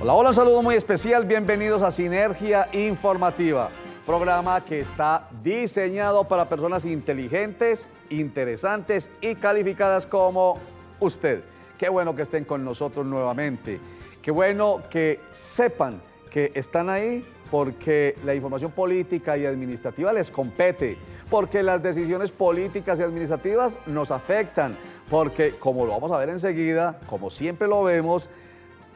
Hola, hola, un saludo muy especial, bienvenidos a Sinergia Informativa, programa que está diseñado para personas inteligentes, interesantes y calificadas como usted. Qué bueno que estén con nosotros nuevamente, qué bueno que sepan que están ahí porque la información política y administrativa les compete, porque las decisiones políticas y administrativas nos afectan, porque como lo vamos a ver enseguida, como siempre lo vemos,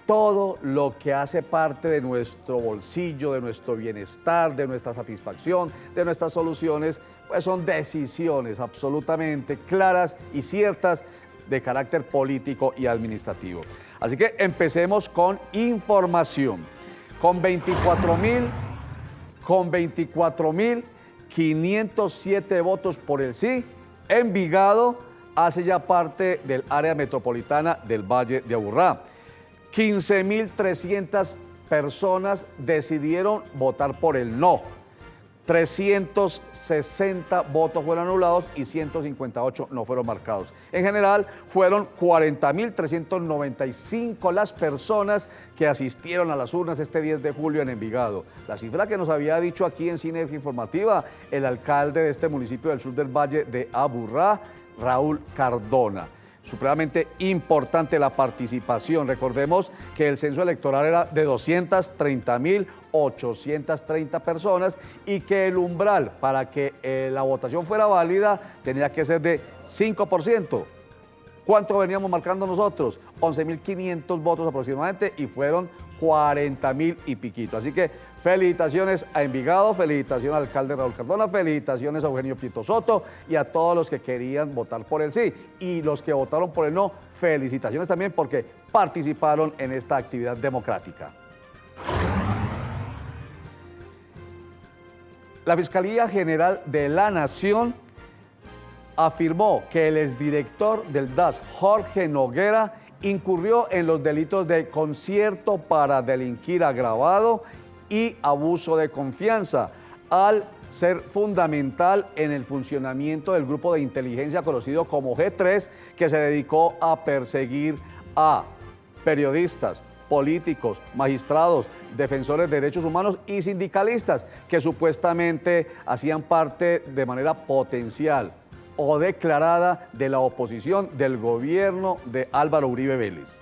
todo lo que hace parte de nuestro bolsillo, de nuestro bienestar, de nuestra satisfacción, de nuestras soluciones, pues son decisiones absolutamente claras y ciertas de carácter político y administrativo. Así que empecemos con información. Con 24.507 votos por el sí, Envigado hace ya parte del área metropolitana del Valle de Aburrá. 15.300 personas decidieron votar por el no. 360 votos fueron anulados y 158 no fueron marcados. En general, fueron 40.395 las personas que asistieron a las urnas este 10 de julio en Envigado. La cifra que nos había dicho aquí en Sinergia Informativa el alcalde de este municipio del sur del Valle de Aburrá, Raúl Cardona. Supremamente importante la participación. Recordemos que el censo electoral era de 230.830 personas y que el umbral para que la votación fuera válida tenía que ser de 5%. ¿Cuánto veníamos marcando nosotros? 11.500 votos aproximadamente y fueron 40.000 y piquito. Así que felicitaciones a Envigado, felicitaciones al alcalde Raúl Cardona, felicitaciones a Eugenio Prieto Soto y a todos los que querían votar por el sí. Y los que votaron por el no, felicitaciones también porque participaron en esta actividad democrática. La Fiscalía General de la Nación afirmó que el exdirector del DAS, Jorge Noguera, incurrió en los delitos de concierto para delinquir agravado y abuso de confianza, al ser fundamental en el funcionamiento del grupo de inteligencia conocido como G3, que se dedicó a perseguir a periodistas, políticos, magistrados, defensores de derechos humanos y sindicalistas que supuestamente hacían parte de manera potencial o declarada de la oposición del gobierno de Álvaro Uribe Vélez.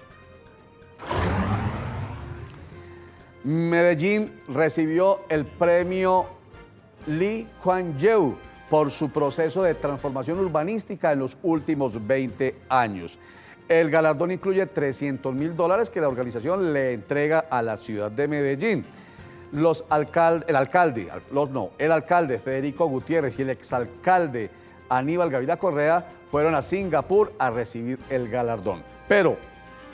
Medellín recibió el premio Lee Kuan Yew por su proceso de transformación urbanística en los últimos 20 años. El galardón incluye $300.000 que la organización le entrega a la ciudad de Medellín. El alcalde Federico Gutiérrez y el exalcalde Aníbal Gaviria Correa fueron a Singapur a recibir el galardón. Pero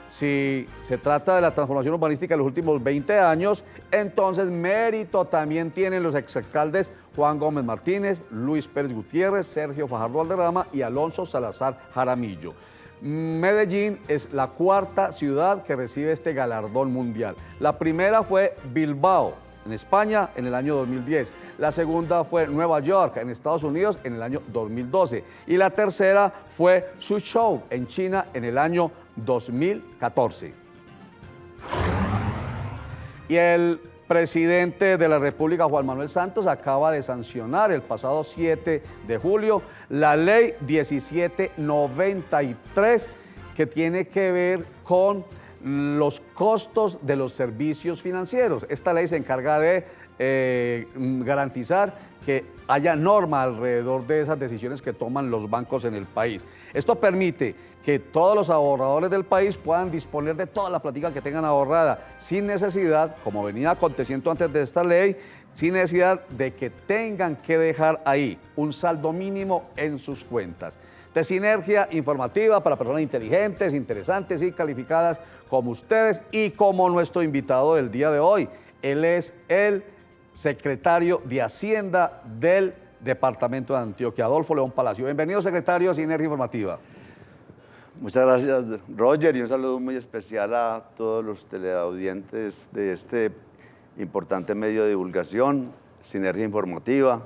si se trata de la transformación urbanística de los últimos 20 años, entonces mérito también tienen los exalcaldes Juan Gómez Martínez, Luis Pérez Gutiérrez, Sergio Fajardo Valderrama y Alonso Salazar Jaramillo. Medellín es la cuarta ciudad que recibe este galardón mundial. La primera fue Bilbao, en España, en el año 2010. La segunda fue Nueva York, en Estados Unidos, en el año 2012. Y la tercera fue Suzhou, en China, en el año 2014. Y el presidente de la República, Juan Manuel Santos, acaba de sancionar el pasado 7 de julio la ley 1793, que tiene que ver con los costos de los servicios financieros. Esta ley se encarga de garantizar que haya norma alrededor de esas decisiones que toman los bancos en el país. Esto permite que todos los ahorradores del país puedan disponer de toda la plática que tengan ahorrada, sin necesidad, como venía aconteciendo antes de esta ley, sin necesidad de que tengan que dejar ahí un saldo mínimo en sus cuentas. De Sinergia Informativa para personas inteligentes, interesantes y calificadas como ustedes y como nuestro invitado del día de hoy. Él es el secretario de Hacienda del Departamento de Antioquia, Adolfo León Palacio. Bienvenido, secretario, a Sinergia Informativa. Muchas gracias, Roger, y un saludo muy especial a todos los teleaudientes de este importante medio de divulgación, Sinergia Informativa.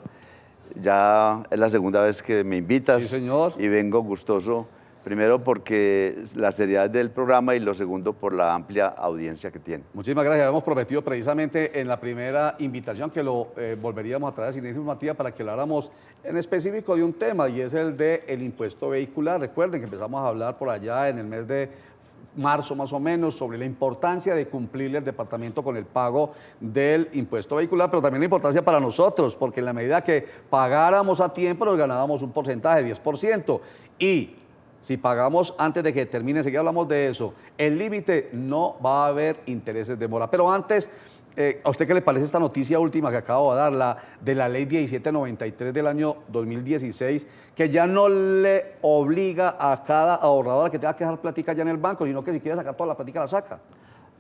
Ya es la segunda vez que me invitas. Sí, señor. Y vengo gustoso Primero porque la seriedad del programa y lo segundo por la amplia audiencia que tiene. Muchísimas gracias. Habíamos prometido precisamente en la primera invitación que lo volveríamos a traer a Sinergia Informativa para que habláramos en específico de un tema, y es el del impuesto vehicular. Recuerden que empezamos a hablar por allá en el mes de marzo más o menos sobre la importancia de cumplirle el departamento con el pago del impuesto vehicular, pero también la importancia para nosotros, porque en la medida que pagáramos a tiempo nos ganábamos un porcentaje de 10%, y si pagamos antes de que termine, enseguida hablamos de eso, el límite, no va a haber intereses de mora. Pero antes, ¿a usted qué le parece esta noticia última que acabo de dar, de la ley 1793 del año 2016, que ya no le obliga a cada ahorrador a que tenga que dejar plática ya en el banco, sino que si quiere sacar toda la plática la saca?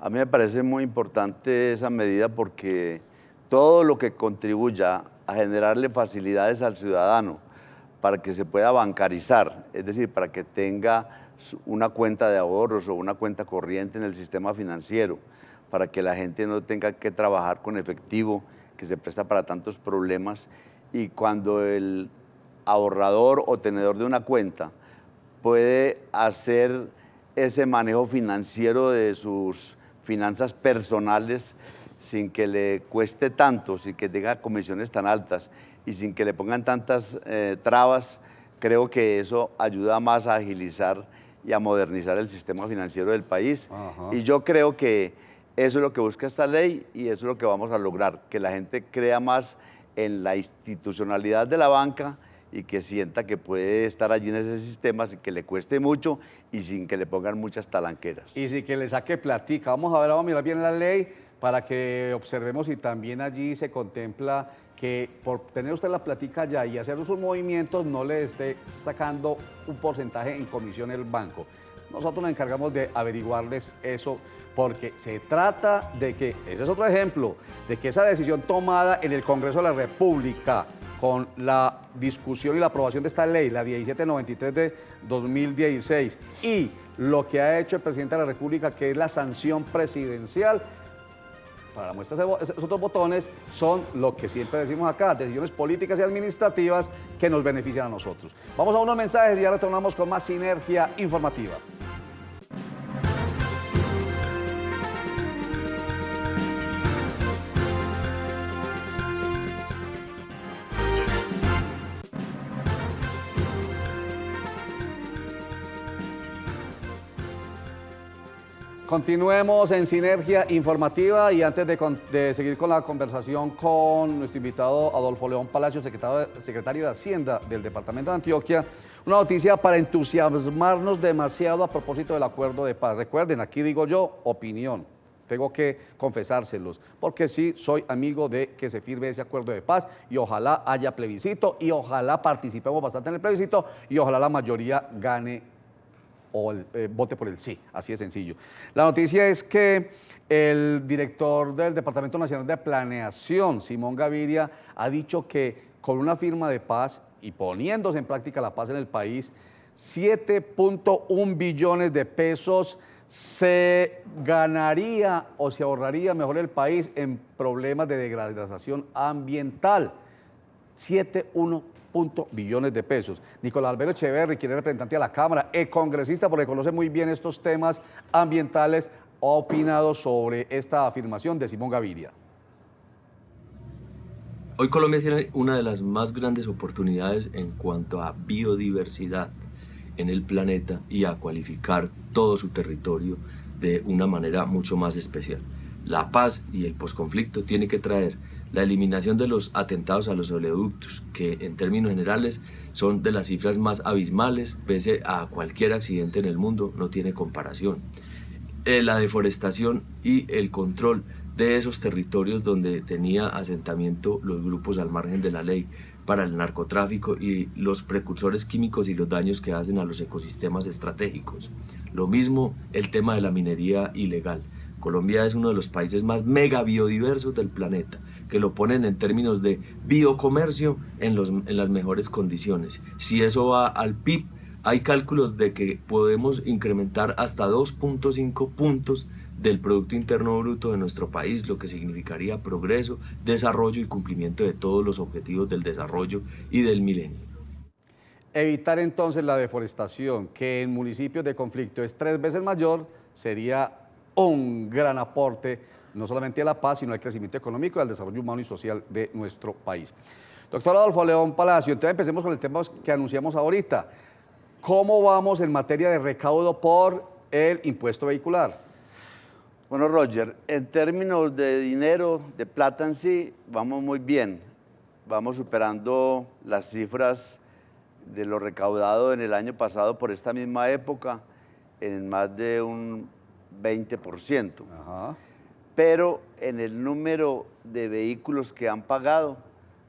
A mí me parece muy importante esa medida porque todo lo que contribuya a generarle facilidades al ciudadano para que se pueda bancarizar, es decir, para que tenga una cuenta de ahorros o una cuenta corriente en el sistema financiero, para que la gente no tenga que trabajar con efectivo, que se presta para tantos problemas, y cuando el ahorrador o tenedor de una cuenta puede hacer ese manejo financiero de sus finanzas personales sin que le cueste tanto, sin que tenga comisiones tan altas y sin que le pongan tantas trabas, creo que eso ayuda más a agilizar y a modernizar el sistema financiero del país. Ajá. Y yo creo que eso es lo que busca esta ley y eso es lo que vamos a lograr, que la gente crea más en la institucionalidad de la banca y que sienta que puede estar allí en ese sistema sin que le cueste mucho y sin que le pongan muchas talanqueras. Y sin que le saque platica. Vamos a mirar bien la ley para que observemos si también allí se contempla que por tener usted la platica allá y hacer sus movimientos no le esté sacando un porcentaje en comisión el banco. Nosotros nos encargamos de averiguarles eso, porque se trata de que, ese es otro ejemplo, de que esa decisión tomada en el Congreso de la República con la discusión y la aprobación de esta ley, la 1793 de 2016, y lo que ha hecho el presidente de la República, que es la sanción presidencial, para la muestra esos otros botones, son lo que siempre decimos acá, decisiones políticas y administrativas que nos benefician a nosotros. Vamos a unos mensajes y ya retornamos con más Sinergia Informativa. Continuemos en Sinergia Informativa y antes de seguir con la conversación con nuestro invitado Adolfo León Palacio, secretario de Hacienda del Departamento de Antioquia, una noticia para entusiasmarnos demasiado a propósito del acuerdo de paz. Recuerden, aquí digo yo, opinión, tengo que confesárselos, porque sí soy amigo de que se firme ese acuerdo de paz y ojalá haya plebiscito y ojalá participemos bastante en el plebiscito y ojalá la mayoría gane o vote por el sí, así de sencillo. La noticia es que el director del Departamento Nacional de Planeación, Simón Gaviria, ha dicho que con una firma de paz y poniéndose en práctica la paz en el país, 7.1 billones de pesos se ganaría o se ahorraría mejor el país en problemas de degradación ambiental. 7.1 billones de pesos. Nicolás Alberto Echeverri, quien es representante a la Cámara, congresista, porque conoce muy bien estos temas ambientales, ha opinado sobre esta afirmación de Simón Gaviria. Hoy Colombia tiene una de las más grandes oportunidades en cuanto a biodiversidad en el planeta y a cualificar todo su territorio de una manera mucho más especial. La paz y el posconflicto tiene que traer la eliminación de los atentados a los oleoductos, que en términos generales son de las cifras más abismales, pese a cualquier accidente en el mundo, no tiene comparación. La deforestación y el control de esos territorios donde tenía asentamiento los grupos al margen de la ley para el narcotráfico y los precursores químicos y los daños que hacen a los ecosistemas estratégicos. Lo mismo el tema de la minería ilegal. Colombia es uno de los países más mega biodiversos del planeta, que lo ponen en términos de biocomercio en las mejores condiciones. Si eso va al PIB, hay cálculos de que podemos incrementar hasta 2.5 puntos del Producto Interno Bruto de nuestro país, lo que significaría progreso, desarrollo y cumplimiento de todos los objetivos del desarrollo y del milenio. Evitar entonces la deforestación, que en municipios de conflicto es 3 veces mayor, sería un gran aporte, no solamente a la paz, sino al crecimiento económico y al desarrollo humano y social de nuestro país. Doctor Adolfo León Palacio, entonces empecemos con el tema que anunciamos ahorita. ¿Cómo vamos en materia de recaudo por el impuesto vehicular? Bueno, Roger, en términos de dinero, de plata en sí, vamos muy bien. Vamos superando las cifras de lo recaudado en el año pasado por esta misma época en más de un 20%. Ajá. Pero en el número de vehículos que han pagado,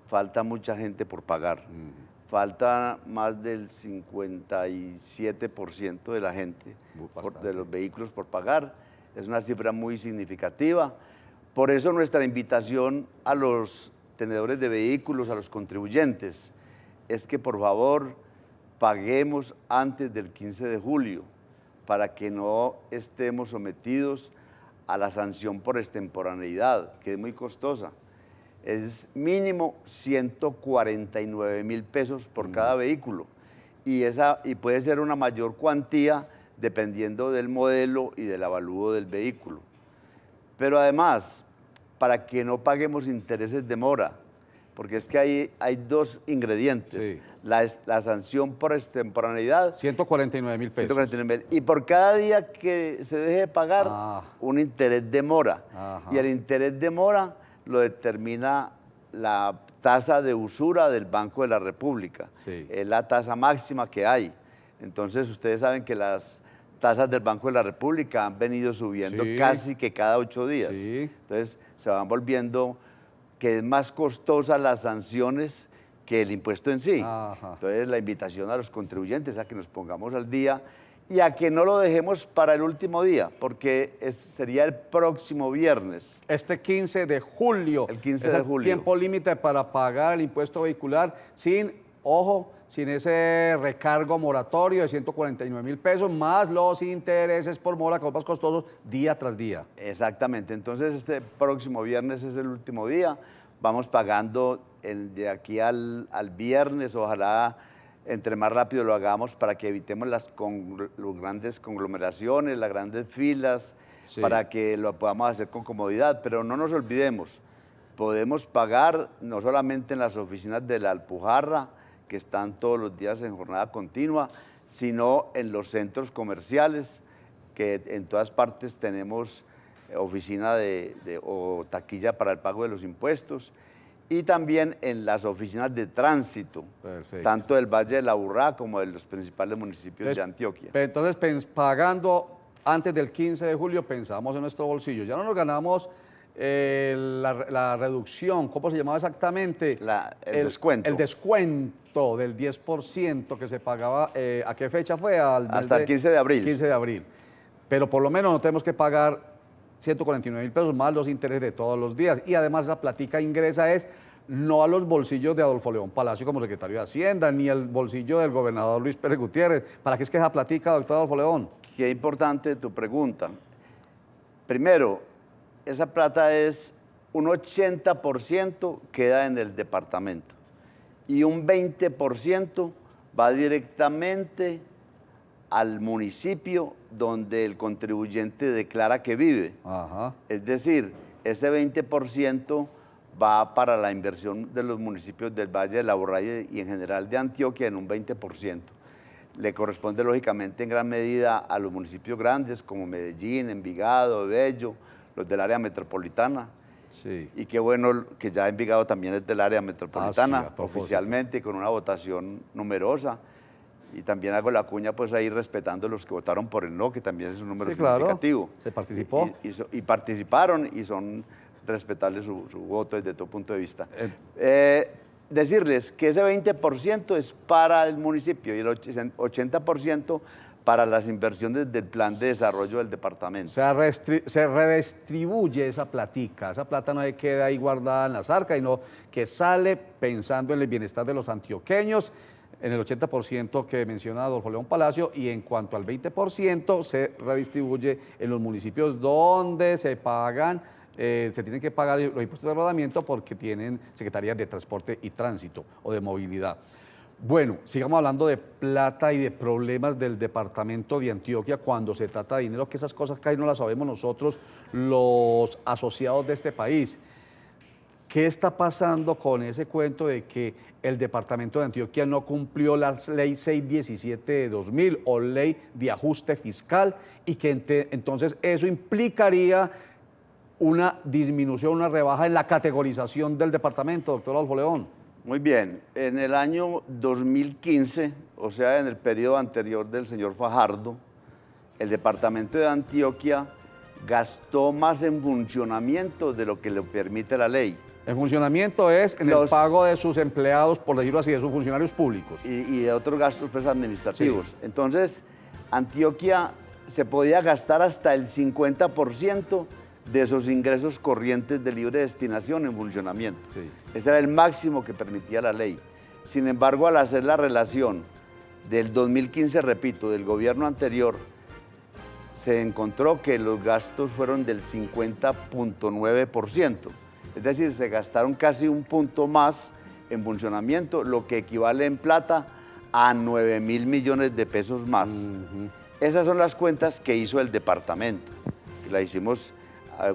falta mucha gente por pagar. Falta más del 57% de la gente de los vehículos por pagar. Es una cifra muy significativa. Por eso nuestra invitación a los tenedores de vehículos, a los contribuyentes, es que por favor paguemos antes del 15 de julio para que no estemos sometidos a la sanción por extemporaneidad, que es muy costosa. Es mínimo 149.000 pesos por cada vehículo y puede ser una mayor cuantía dependiendo del modelo y del avalúo del vehículo. Pero además, para que no paguemos intereses de mora, porque es que hay dos ingredientes, sí. La sanción por extemporaneidad, 149.000 pesos. 149.000, y por cada día que se deje de pagar, un interés de mora. Ajá. Y el interés de mora lo determina la tasa de usura del Banco de la República. Sí. Es la tasa máxima que hay. Entonces, ustedes saben que las tasas del Banco de la República han venido subiendo casi que cada 8 días. Sí. Entonces, se van volviendo que es más costosa las sanciones que el impuesto en sí. Ajá. Entonces, la invitación a los contribuyentes a que nos pongamos al día y a que no lo dejemos para el último día, porque sería el próximo viernes. Este 15 de julio. El 15 es de el julio. Tiempo límite para pagar el impuesto vehicular sin, ojo, sin ese recargo moratorio de 149.000 pesos, más los intereses por mora, que son más costosos, día tras día. Exactamente. Entonces, este próximo viernes es el último día. Vamos pagando de aquí al viernes, ojalá entre más rápido lo hagamos para que evitemos las grandes conglomeraciones, las grandes filas, sí. Para que lo podamos hacer con comodidad. Pero no nos olvidemos, podemos pagar no solamente en las oficinas de la Alpujarra, que están todos los días en jornada continua, sino en los centros comerciales, que en todas partes tenemos oficina o taquilla para el pago de los impuestos, y también en las oficinas de tránsito, Perfecto. tanto del Valle de la Aburrá como de los principales municipios de Antioquia. Entonces, pagando antes del 15 de julio, pensamos en nuestro bolsillo. Ya no nos ganamos la reducción, ¿cómo se llamaba exactamente? El descuento. El descuento del 10% que se pagaba, ¿a qué fecha fue? Hasta el 15 de abril. 15 de abril. Pero por lo menos no tenemos que pagar 149.000 pesos más los intereses de todos los días. Y además esa platica ingresa no a los bolsillos de Adolfo León Palacio como secretario de Hacienda, ni al bolsillo del gobernador Luis Pérez Gutiérrez. ¿Para qué es que esa platica, doctor Adolfo León? Qué importante tu pregunta. Primero, esa plata es un 80% queda en el departamento y un 20% va directamente al municipio donde el contribuyente declara que vive. Ajá. Es decir, ese 20% va para la inversión de los municipios del Valle de la Aburrá y en general de Antioquia en un 20%. Le corresponde lógicamente en gran medida a los municipios grandes como Medellín, Envigado, Bello, los del área metropolitana. Sí. Y qué bueno que ya Envigado también es del área metropolitana, sí, oficialmente, con una votación numerosa. Y también hago la cuña pues ahí respetando los que votaron por el no, que también es un número significativo. Se participó. Y participaron y son respetables su voto desde todo punto de vista. Decirles que ese 20% es para el municipio y el 80% para las inversiones del plan de desarrollo del departamento. Se redistribuye esa platica, esa plata no se queda ahí guardada en las arcas, sino que sale pensando en el bienestar de los antioqueños, en el 80% que menciona Adolfo León Palacio, y en cuanto al 20% se redistribuye en los municipios donde se pagan, se tienen que pagar los impuestos de rodamiento porque tienen secretarías de transporte y tránsito o de movilidad. Bueno, sigamos hablando de plata y de problemas del departamento de Antioquia cuando se trata de dinero, que esas cosas casi no las sabemos nosotros, los asociados de este país. ¿Qué está pasando con ese cuento de que el departamento de Antioquia no cumplió la ley 617 de 2000 o ley de ajuste fiscal y que entonces eso implicaría una disminución, una rebaja en la categorización del departamento, doctor Adolfo León? Muy bien, en el año 2015, o sea, en el periodo anterior del señor Fajardo, el departamento de Antioquia gastó más en funcionamiento de lo que le permite la ley. El funcionamiento es en el pago de sus empleados, por decirlo así, de sus funcionarios públicos. Y de otros gastos pues, administrativos. Sí. Entonces, Antioquia se podía gastar hasta el 50% de sus ingresos corrientes de libre destinación en funcionamiento. Sí. Ese era el máximo que permitía la ley. Sin embargo, al hacer la relación del 2015, repito, del gobierno anterior, se encontró que los gastos fueron del 50.9%. Es decir, se gastaron casi un punto más en funcionamiento, lo que equivale en plata a 9.000 millones de pesos más. Esas son las cuentas que hizo el departamento. La hicimos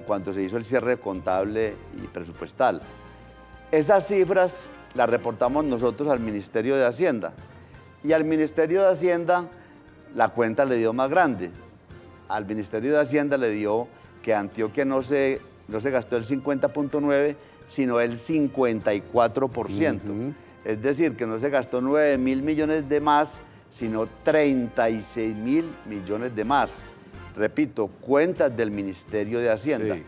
cuando se hizo el cierre contable y presupuestal. Esas cifras las reportamos nosotros al Ministerio de Hacienda. Y al Ministerio de Hacienda la cuenta le dio más grande. Al Ministerio de Hacienda le dio que Antioquia no se gastó el 50.9%, sino el 54%. Es decir, que no se gastó 9.000 millones de más, sino 36.000 millones de más. Repito, cuentas del Ministerio de Hacienda. Sí.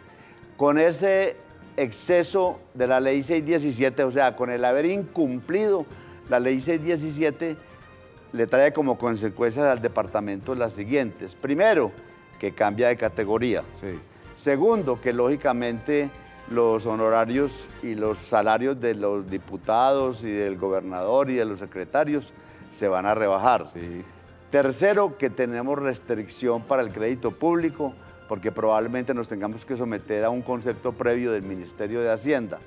Con ese exceso de la ley 617, o sea, con el haber incumplido la ley 617, le trae como consecuencias al departamento las siguientes. Primero, que cambia de categoría. Sí. Segundo, que lógicamente los honorarios y los salarios de los diputados y del gobernador y de los secretarios se van a rebajar. Sí. Tercero, que tenemos restricción para el crédito público, porque probablemente nos tengamos que someter a un concepto previo del Ministerio de Hacienda.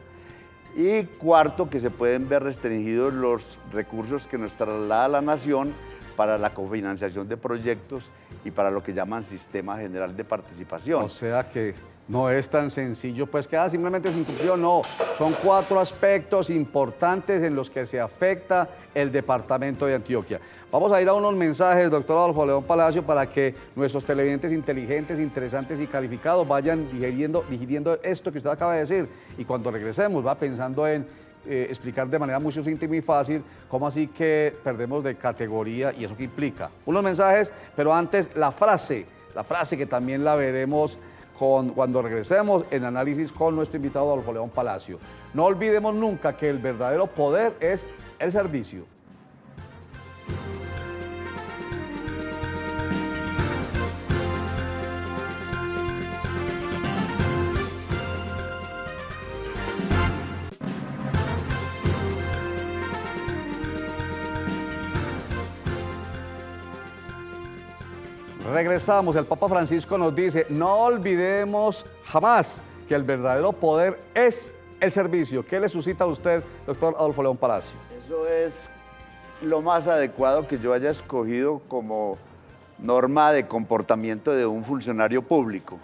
Y cuarto, que se pueden ver restringidos los recursos que nos traslada la Nación para la cofinanciación de proyectos y para lo que llaman Sistema General de Participación. O sea que no es tan sencillo, pues queda simplemente sin incumplido, no. Son 4 aspectos importantes en los que se afecta el departamento de Antioquia. Vamos a ir a unos mensajes, doctor Adolfo León Palacio, para que nuestros televidentes inteligentes, interesantes y calificados vayan digiriendo esto que usted acaba de decir. Y cuando regresemos, va pensando en explicar de manera muy sucinta y muy fácil cómo así que perdemos de categoría y eso que implica. Unos mensajes, pero antes la frase que también la veremos cuando regresemos en análisis con nuestro invitado Adolfo León Palacio. No olvidemos nunca que el verdadero poder es el servicio. Regresamos, el Papa Francisco nos dice, no olvidemos jamás que el verdadero poder es el servicio. ¿Qué le suscita a usted, doctor Adolfo León Palacio? Eso es lo más adecuado que yo haya escogido como norma de comportamiento de un funcionario público.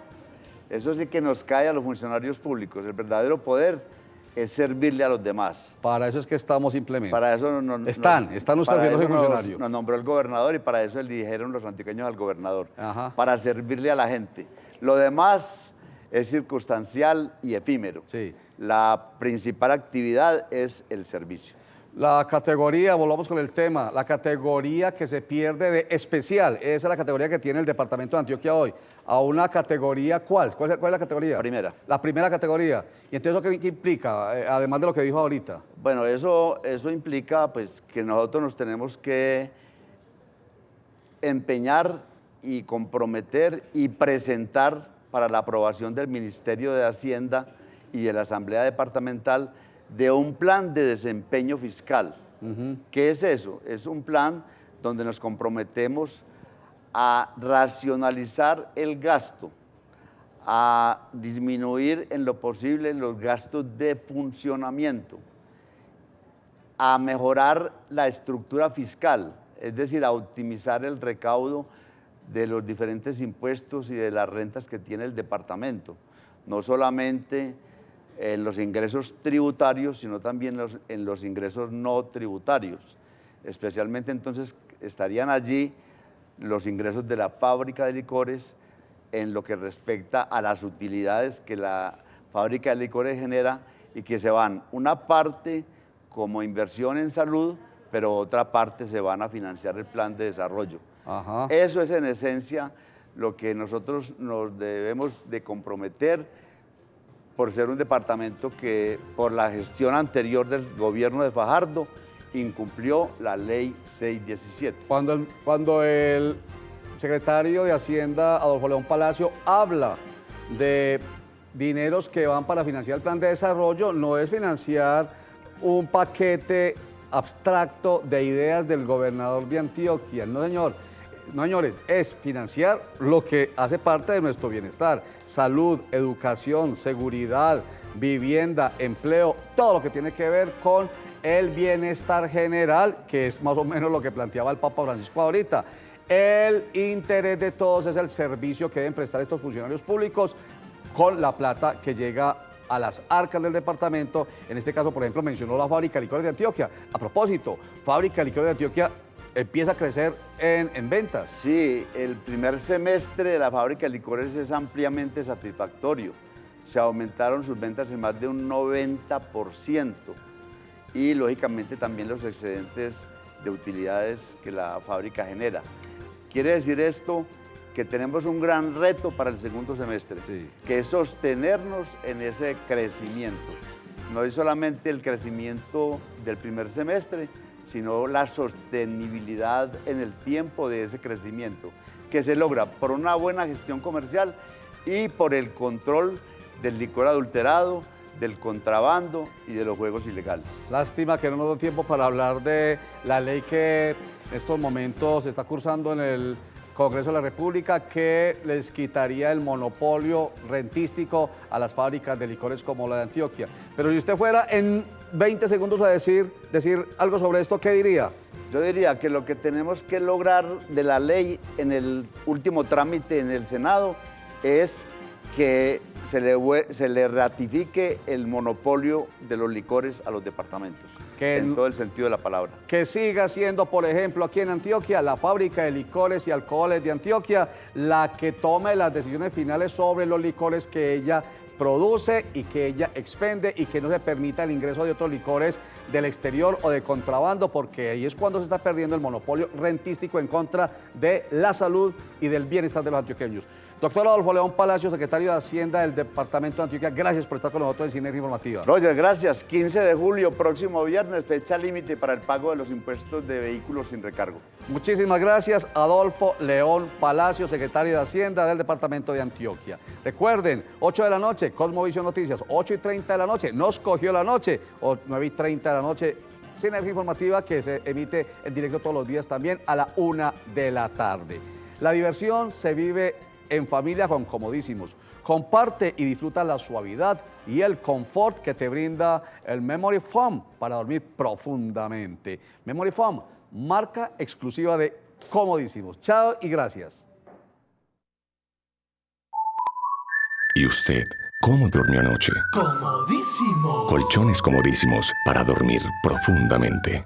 Eso sí que nos cae a los funcionarios públicos. El verdadero poder es servirle a los demás. Para eso es que estamos simplemente. Para eso están ustedes los funcionarios. Nos nombró el gobernador y para eso le dijeron los antioqueños al gobernador. Ajá. Para servirle a la gente. Lo demás es circunstancial y efímero. Sí. La principal actividad es el servicio. La categoría, volvamos con el tema, la categoría que se pierde de especial, esa es la categoría que tiene el departamento de Antioquia hoy. A una categoría, ¿cuál? ¿Cuál es la categoría? Primera. La primera categoría. ¿Y entonces qué implica, además de lo que dijo ahorita? Bueno, eso implica pues, que nosotros nos tenemos que empeñar y comprometer y presentar para la aprobación del Ministerio de Hacienda y de la Asamblea Departamental de un plan de desempeño fiscal. ¿Qué es eso? Es un plan donde nos comprometemos a racionalizar el gasto, a disminuir en lo posible los gastos de funcionamiento a mejorar la estructura fiscal, es decir, a optimizar el recaudo de los diferentes impuestos y de las rentas que tiene el departamento, no solamente en los ingresos tributarios, sino también en los ingresos no tributarios. Especialmente entonces estarían allí los ingresos de la fábrica de licores en lo que respecta a las utilidades que la fábrica de licores genera y que se van una parte como inversión en salud, pero otra parte se van a financiar el plan de desarrollo. Ajá. Eso es en esencia lo que nosotros nos debemos de comprometer por ser un departamento que por la gestión anterior del gobierno de Fajardo incumplió la ley 617. Cuando el secretario de Hacienda, Adolfo León Palacio, habla de dineros que van para financiar el plan de desarrollo, no es financiar un paquete abstracto de ideas del gobernador de Antioquia. No, señor. No, señores, es financiar lo que hace parte de nuestro bienestar. Salud, educación, seguridad, vivienda, empleo, todo lo que tiene que ver con el bienestar general, que es más o menos lo que planteaba el Papa Francisco ahorita. El interés de todos es el servicio que deben prestar estos funcionarios públicos con la plata que llega a las arcas del departamento. En este caso, por ejemplo, mencionó la fábrica de licores de Antioquia. A propósito, fábrica de licores de Antioquia empieza a crecer en ventas. Sí, el primer semestre de la fábrica de licores es ampliamente satisfactorio. Se aumentaron sus ventas en más de un 90% y lógicamente también los excedentes de utilidades que la fábrica genera. Quiere decir esto que tenemos un gran reto para el segundo semestre, Sí. que es sostenernos en ese crecimiento. No es solamente el crecimiento del primer semestre, sino la sostenibilidad en el tiempo de ese crecimiento, que se logra por una buena gestión comercial y por el control del licor adulterado, del contrabando y de los juegos ilegales. Lástima que no nos dio tiempo para hablar de la ley que en estos momentos se está cursando en el Congreso de la República, que les quitaría el monopolio rentístico a las fábricas de licores como la de Antioquia. Pero si usted fuera en 20 segundos a decir algo sobre esto, ¿qué diría? Yo diría que lo que tenemos que lograr de la ley en el último trámite en el Senado es que se le ratifique el monopolio de los licores a los departamentos, en todo el sentido de la palabra. Que siga siendo, por ejemplo, aquí en Antioquia, la fábrica de licores y alcoholes de Antioquia la que tome las decisiones finales sobre los licores que ella produce y que ella expende, y que no se permita el ingreso de otros licores del exterior o de contrabando, porque ahí es cuando se está perdiendo el monopolio rentístico en contra de la salud y del bienestar de los antioqueños. Doctor Adolfo León Palacio, secretario de Hacienda del Departamento de Antioquia, gracias por estar con nosotros en Sinergia Informativa. Roger, gracias. 15 de julio, próximo viernes, fecha límite para el pago de los impuestos de vehículos sin recargo. Muchísimas gracias, Adolfo León Palacio, secretario de Hacienda del Departamento de Antioquia. Recuerden, 8 de la noche, Cosmovisión Noticias, 8:30 de la noche, nos cogió la noche, o 9:30 de la noche, Sinergia Informativa, que se emite en directo todos los días también a la 1 de la tarde. La diversión se vive en familia con Comodísimos. Comparte y disfruta la suavidad y el confort que te brinda el Memory Foam para dormir profundamente. Memory Foam, marca exclusiva de Comodísimos. Chao y gracias. ¿Y usted cómo durmió anoche? Comodísimo. Colchones comodísimos para dormir profundamente.